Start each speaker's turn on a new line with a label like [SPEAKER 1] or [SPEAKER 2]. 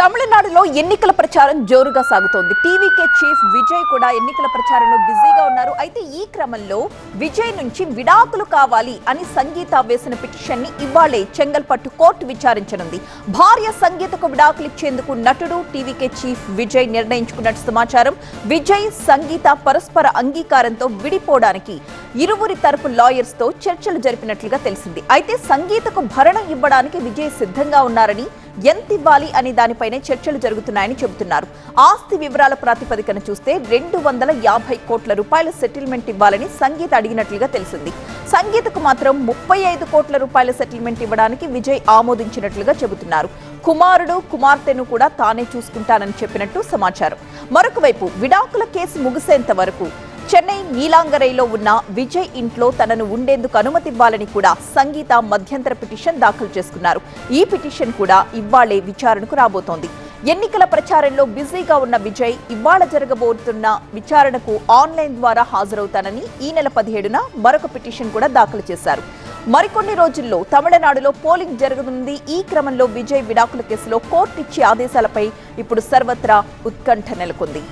[SPEAKER 1] తమిళనాడులో ఎన్నికల ప్రచారం జోరుగా సాగుతోంది. టీవీకే చీఫ్ విజయ్ కూడా ఎన్నికల ప్రచారంలో బిజీగా ఉన్నారు. అయితే ఈ క్రమంలో విజయ్ నుంచి విడాకులు కావాలి అని సంగీత వేసిన పిటిషన్ ని ఇవాళే చెంగల్పట్టు కోర్టు విచారించనుంది. భార్య సంగీతకు విడాకులు ఇచ్చేందుకు నటుడు టీవీకే చీఫ్ విజయ్ నిర్ణయించుకున్నట్టు సమాచారం. విజయ్ సంగీత పరస్పర అంగీకారంతో విడిపోవడానికి ఇరువురి తరపు లాయర్స్ తో చర్చలు జరిపినట్లుగా తెలిసింది. అయితే సంగీతకు భరణం ఇవ్వడానికి విజయ్ సిద్ధంగా ఉన్నారని, ఎంత ఇవ్వాలి అనే దానిపైనే చర్చలు జరుగుతున్నాయని చెబుతున్నారు. ఆస్తి వివరాల ప్రాతిపదికన చూస్తే 250 కోట్ల రూపాయల సెటిల్మెంట్ ఇవ్వాలని సంగీత అడిగినట్లుగా తెలిసింది. సంగీతకు మాత్రం 35 కోట్ల రూపాయల సెటిల్మెంట్ ఇవ్వడానికి విజయ్ ఆమోదించినట్లుగా చెబుతున్నారు. కుమారుడు కుమార్తెను కూడా తానే చూసుకుంటానని చెప్పినట్టు సమాచారం. మరొక వైపు విడాకుల కేసు ముగిసేంత వరకు చెన్నై నీలాంగరైలో ఉన్న విజయ్ ఇంట్లో తనను ఉండేందుకు అనుమతి ఇవ్వాలని కూడా సంగీత మధ్యంతర పిటిషన్ దాఖలు చేసుకున్నారు. ఈ పిటిషన్ కూడా ఇవాళే విచారణకు రాబోతోంది. ఎన్నికల ప్రచారంలో బిజీగా ఉన్న విజయ్ ఇవాళ జరగబోతున్న విచారణకు ఆన్లైన్ ద్వారా హాజరవుతానని ఈ నెల 17న మరొక పిటిషన్ కూడా దాఖలు చేశారు. మరికొన్ని రోజుల్లో తమిళనాడులో పోలింగ్ జరగనుంది. ఈ క్రమంలో విజయ్ విడాకుల కేసులో కోర్టు ఇచ్చే ఆదేశాలపై ఇప్పుడు సర్వత్రా ఉత్కంఠ నెలకొంది.